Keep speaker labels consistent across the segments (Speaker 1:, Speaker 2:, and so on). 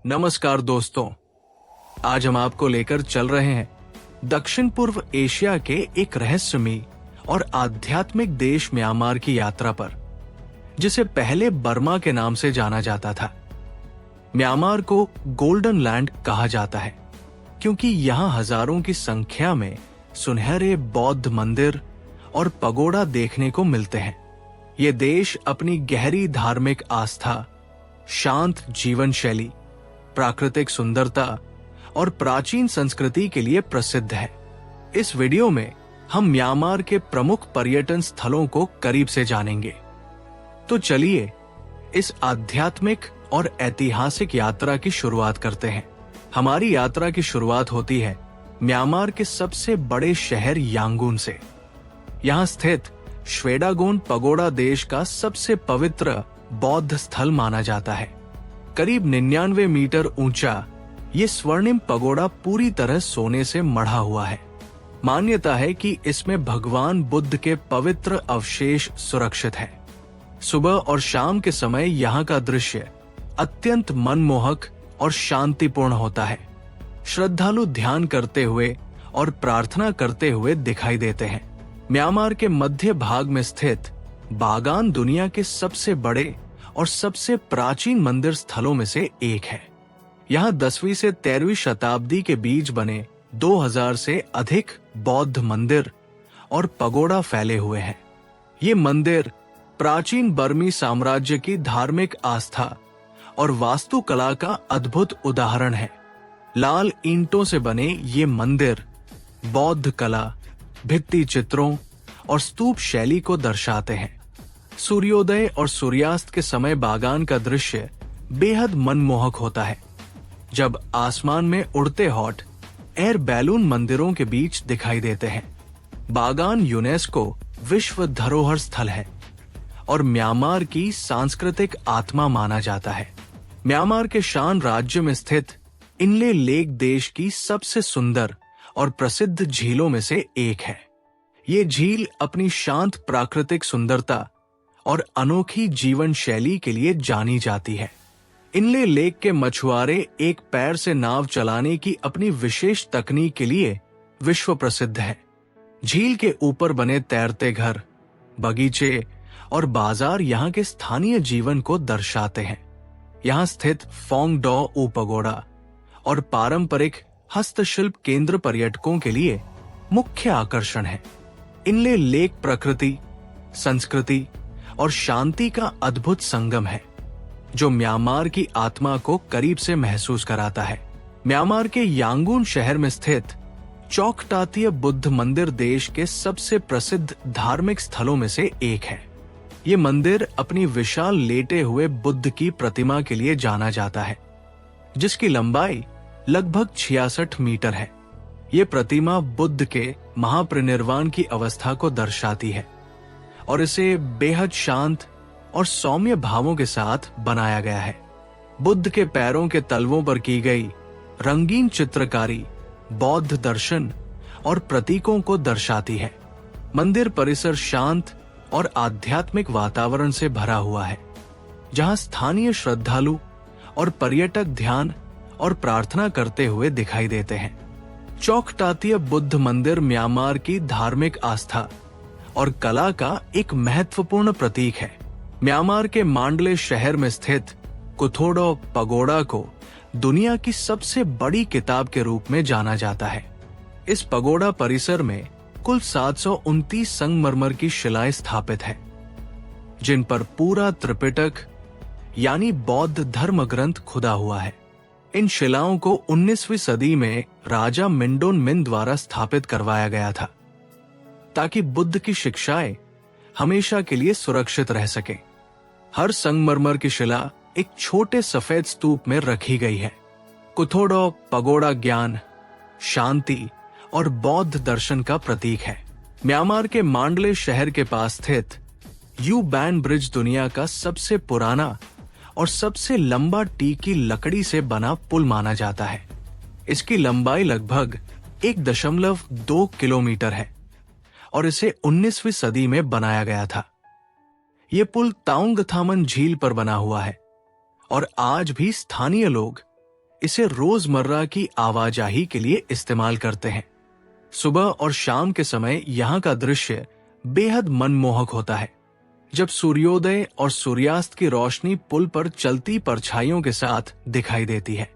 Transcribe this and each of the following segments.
Speaker 1: नमस्कार दोस्तों, आज हम आपको लेकर चल रहे हैं दक्षिण पूर्व एशिया के एक रहस्यमयी और आध्यात्मिक देश म्यांमार की यात्रा पर, जिसे पहले बर्मा के नाम से जाना जाता था। म्यांमार को गोल्डन लैंड कहा जाता है क्योंकि यहाँ हजारों की संख्या में सुनहरे बौद्ध मंदिर और पगोड़ा देखने को मिलते हैं। ये देश अपनी गहरी धार्मिक आस्था, शांत जीवन शैली, प्राकृतिक सुंदरता और प्राचीन संस्कृति के लिए प्रसिद्ध है। इस वीडियो में हम म्यांमार के प्रमुख पर्यटन स्थलों को करीब से जानेंगे। तो चलिए इस आध्यात्मिक और ऐतिहासिक यात्रा की शुरुआत करते हैं। हमारी यात्रा की शुरुआत होती है म्यांमार के सबसे बड़े शहर यांगून से। यहाँ स्थित श्वेडागोन पगोड़ा देश का सबसे पवित्र बौद्ध स्थल माना जाता है। करीब 99 मीटर ऊंचा ये स्वर्णिम पगोड़ा पूरी तरह सोने से मढ़ा हुआ है। मान्यता है कि इसमें भगवान बुद्ध के पवित्र अवशेष सुरक्षित है। सुबह और शाम के समय यहाँ का दृश्य अत्यंत मनमोहक और शांतिपूर्ण होता है। श्रद्धालु ध्यान करते हुए और प्रार्थना करते हुए दिखाई देते हैं। म्यांमार के मध्य भाग में स्थित बागान दुनिया के सबसे बड़े और सबसे प्राचीन मंदिर स्थलों में से एक है। यहाँ 10वीं से 13वीं शताब्दी के बीच बने 2000 से अधिक बौद्ध मंदिर और पगोड़ा फैले हुए हैं। ये मंदिर प्राचीन बर्मी साम्राज्य की धार्मिक आस्था और वास्तुकला का अद्भुत उदाहरण है। लाल ईंटों से बने ये मंदिर बौद्ध कला, भित्ति चित्रों और स्तूप शैली को दर्शाते हैं। सूर्योदय और सूर्यास्त के समय बागान का दृश्य बेहद मनमोहक होता है, जब आसमान में उड़ते हॉट एयर बैलून मंदिरों के बीच दिखाई देते हैं। बागान यूनेस्को विश्व धरोहर स्थल है और म्यांमार की सांस्कृतिक आत्मा माना जाता है। म्यांमार के शान राज्य में स्थित इनले लेक देश की सबसे सुंदर और प्रसिद्ध झीलों में से एक है। ये झील अपनी शांत प्राकृतिक सुंदरता और अनोखी जीवन शैली के लिए जानी जाती है। इनले लेक के मछुआरे एक पैर से नाव चलाने की अपनी विशेष तकनीक के लिए विश्व प्रसिद्ध है। झील के ऊपर बने तैरते घर, बगीचे और बाजार यहाँ के स्थानीय जीवन को दर्शाते हैं। यहाँ स्थित फोंग डॉ ऊ पगोड़ा और पारंपरिक हस्तशिल्प केंद्र पर्यटकों के लिए मुख्य आकर्षण है। इनले लेक प्रकृति, संस्कृति और शांति का अद्भुत संगम है, जो म्यांमार की आत्मा को करीब से महसूस कराता है। म्यांमार के यांगून शहर में स्थित चौखटातीय बुद्ध मंदिर देश के सबसे प्रसिद्ध धार्मिक स्थलों में से एक है। ये मंदिर अपनी विशाल लेटे हुए बुद्ध की प्रतिमा के लिए जाना जाता है, जिसकी लंबाई लगभग 66 मीटर है। ये प्रतिमा बुद्ध के महापरिनिर्वाण की अवस्था को दर्शाती है और इसे बेहद शांत और सौम्य भावों के साथ बनाया गया है। बुद्ध के पैरों के तलवों पर की गई रंगीन चित्रकारी बौद्ध दर्शन और प्रतीकों को दर्शाती है। मंदिर परिसर शांत और आध्यात्मिक वातावरण से भरा हुआ है, जहां स्थानीय श्रद्धालु और पर्यटक ध्यान और प्रार्थना करते हुए दिखाई देते हैं। चौखटातीय बुद्ध मंदिर म्यांमार की धार्मिक आस्था और कला का एक महत्वपूर्ण प्रतीक है। म्यांमार के मांडले शहर में स्थित कुथोडो पगोड़ा को दुनिया की सबसे बड़ी किताब के रूप में जाना जाता है। इस पगोड़ा परिसर में कुल 729 संगमरमर की शिलाएं स्थापित हैं, जिन पर पूरा त्रिपिटक यानी बौद्ध धर्म ग्रंथ खुदा हुआ है। इन शिलाओं को 19वीं सदी में राजा मिंडोन मिन द्वारा स्थापित करवाया गया था, ताकि बुद्ध की शिक्षाएं हमेशा के लिए सुरक्षित रह सके। हर संगमरमर की शिला एक छोटे सफेद स्तूप में रखी गई है। कुथोडो पगोड़ा ज्ञान, शांति और बौद्ध दर्शन का प्रतीक है। म्यांमार के मांडले शहर के पास स्थित यू बैन ब्रिज दुनिया का सबसे पुराना और सबसे लंबा टीकी लकड़ी से बना पुल माना जाता है। इसकी लंबाई लगभग 1.2 किलोमीटर है और इसे 19वीं सदी में बनाया गया था। ये पुल ताउंग थामन झील पर बना हुआ है और आज भी स्थानीय लोग इसे रोजमर्रा की आवाजाही के लिए इस्तेमाल करते हैं। सुबह और शाम के समय यहाँ का दृश्य बेहद मनमोहक होता है, जब सूर्योदय और सूर्यास्त की रोशनी पुल पर चलती परछाइयों के साथ दिखाई देती है।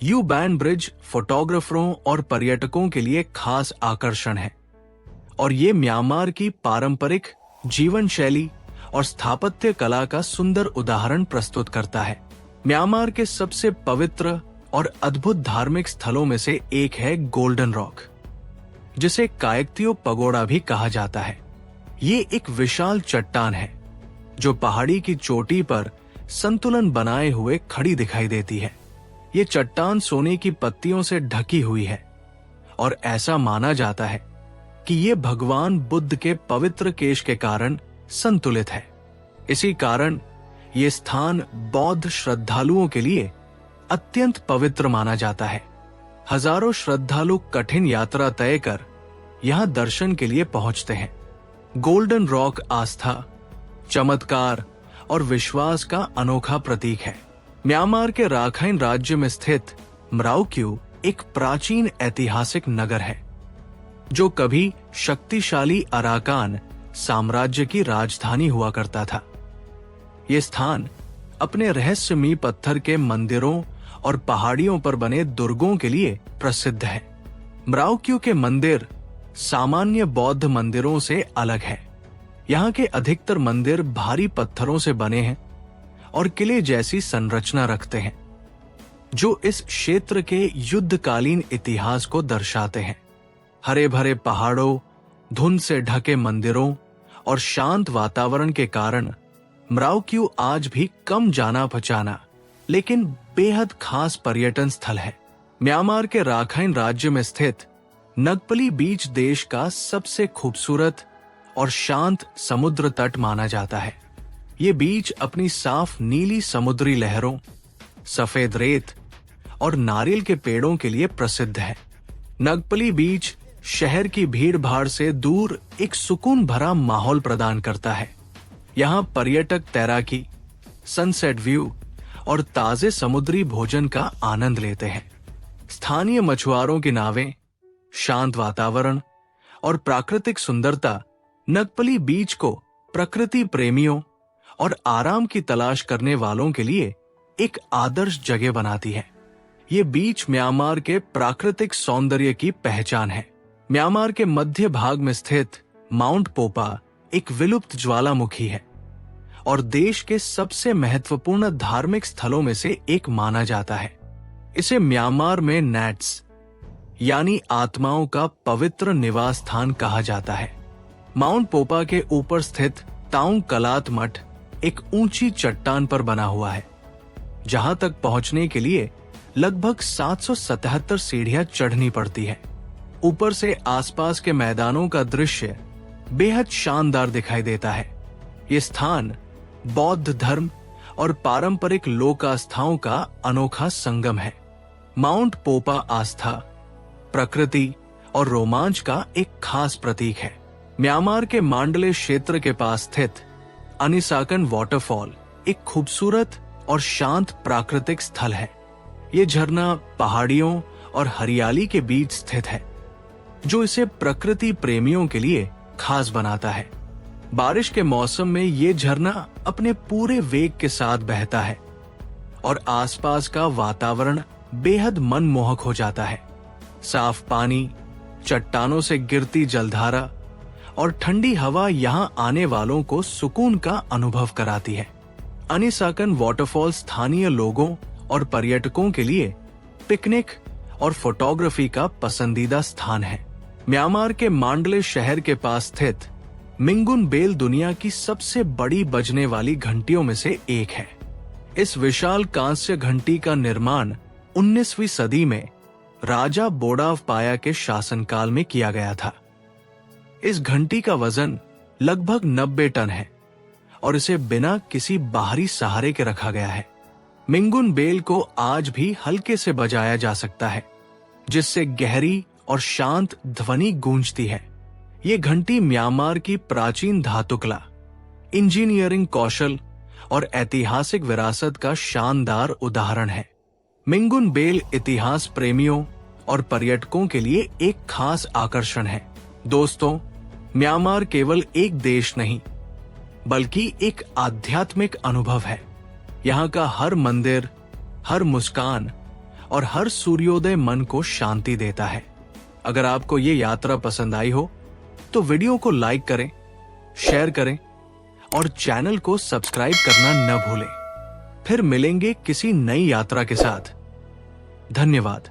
Speaker 1: यू बैन ब्रिज फोटोग्राफरों और पर्यटकों के लिए खास आकर्षण है और ये म्यांमार की पारंपरिक जीवन शैली और स्थापत्य कला का सुंदर उदाहरण प्रस्तुत करता है। म्यांमार के सबसे पवित्र और अद्भुत धार्मिक स्थलों में से एक है गोल्डन रॉक, जिसे कायक्तियो पगोड़ा भी कहा जाता है। ये एक विशाल चट्टान है जो पहाड़ी की चोटी पर संतुलन बनाए हुए खड़ी दिखाई देती है। ये चट्टान सोने की पत्तियों से ढकी हुई है और ऐसा माना जाता है कि ये भगवान बुद्ध के पवित्र केश के कारण संतुलित है। इसी कारण ये स्थान बौद्ध श्रद्धालुओं के लिए अत्यंत पवित्र माना जाता है। हजारों श्रद्धालु कठिन यात्रा तय कर यहाँ दर्शन के लिए पहुंचते हैं। गोल्डन रॉक आस्था, चमत्कार और विश्वास का अनोखा प्रतीक है। म्यांमार के राखाइन राज्य में स्थित मराओक्यू एक प्राचीन ऐतिहासिक नगर है जो कभी शक्तिशाली अराकान साम्राज्य की राजधानी हुआ करता था। ये स्थान अपने रहस्यमयी पत्थर के मंदिरों और पहाड़ियों पर बने दुर्गों के लिए प्रसिद्ध है। मराओक्यू के मंदिर सामान्य बौद्ध मंदिरों से अलग है। यहाँ के अधिकतर मंदिर भारी पत्थरों से बने हैं और किले जैसी संरचना रखते हैं, जो इस क्षेत्र के युद्धकालीन इतिहास को दर्शाते हैं। हरे भरे पहाड़ों, धुंध से ढके मंदिरों और शांत वातावरण के कारण मराओक्यू आज भी कम जाना पहचाना लेकिन बेहद खास पर्यटन स्थल है। म्यांमार के राखाइन राज्य में स्थित नगपली बीच देश का सबसे खूबसूरत और शांत समुद्र तट माना जाता है। ये बीच अपनी साफ नीली समुद्री लहरों, सफेद रेत और नारियल के पेड़ों के लिए प्रसिद्ध है। नगपली बीच शहर की भीड़ भाड़ से दूर एक सुकून भरा माहौल प्रदान करता है। यहाँ पर्यटक तैराकी, सनसेट व्यू और ताजे समुद्री भोजन का आनंद लेते हैं। स्थानीय मछुआरों की नावें, शांत वातावरण और प्राकृतिक सुंदरता नगपली बीच को प्रकृति प्रेमियों और आराम की तलाश करने वालों के लिए एक आदर्श जगह बनाती है। ये बीच म्यांमार के प्राकृतिक सौंदर्य की पहचान है। म्यांमार के मध्य भाग में स्थित माउंट पोपा एक विलुप्त ज्वालामुखी है और देश के सबसे महत्वपूर्ण धार्मिक स्थलों में से एक माना जाता है। इसे म्यांमार में नैट्स यानी आत्माओं का पवित्र निवास स्थान कहा जाता है। माउंट पोपा के ऊपर स्थित ताउंग कलात मठ एक ऊंची चट्टान पर बना हुआ है, जहां तक पहुंचने के लिए लगभग 777 सीढ़ियां चढ़नी पड़ती है। ऊपर से आसपास के मैदानों का दृश्य बेहद शानदार दिखाई देता है। ये स्थान बौद्ध धर्म और पारंपरिक लोक आस्थाओं का अनोखा संगम है। माउंट पोपा आस्था, प्रकृति और रोमांच का एक खास प्रतीक है। म्यांमार के मांडले क्षेत्र के पास स्थित अनिसाकन वाटरफॉल एक खूबसूरत और शांत प्राकृतिक स्थल है। ये झरना पहाड़ियों और हरियाली के बीच स्थित है, जो इसे प्रकृति प्रेमियों के लिए खास बनाता है। बारिश के मौसम में ये झरना अपने पूरे वेग के साथ बहता है और आसपास का वातावरण बेहद मनमोहक हो जाता है। साफ पानी, चट्टानों से गिरती जलधारा और ठंडी हवा यहाँ आने वालों को सुकून का अनुभव कराती है। अनिसाकन वाटरफॉल स्थानीय लोगों और पर्यटकों के लिए पिकनिक और फोटोग्राफी का पसंदीदा स्थान है। म्यांमार के मांडले शहर के पास स्थित मिंगुन बेल दुनिया की सबसे बड़ी बजने वाली घंटियों में से एक है। इस विशाल कांस्य घंटी का निर्माण 19वीं सदी में राजा बोडाव पाया के शासनकाल में किया गया था। इस घंटी का वजन लगभग 90 टन है और इसे बिना किसी बाहरी सहारे के रखा गया है। मिंगुन बेल को आज भी हल्के से बजाया जा सकता है, जिससे गहरी और शांत ध्वनि गूंजती है। ये घंटी म्यांमार की प्राचीन धातुकला, इंजीनियरिंग कौशल और ऐतिहासिक विरासत का शानदार उदाहरण है। मिंगुन बेल इतिहास प्रेमियों और पर्यटकों के लिए एक खास आकर्षण है। दोस्तों, म्यांमार केवल एक देश नहीं बल्कि एक आध्यात्मिक अनुभव है। यहाँ का हर मंदिर, हर मुस्कान और हर सूर्योदय मन को शांति देता है। अगर आपको ये यात्रा पसंद आई हो तो वीडियो को लाइक करें, शेयर करें और चैनल को सब्सक्राइब करना न भूलें। फिर मिलेंगे किसी नई यात्रा के साथ। धन्यवाद।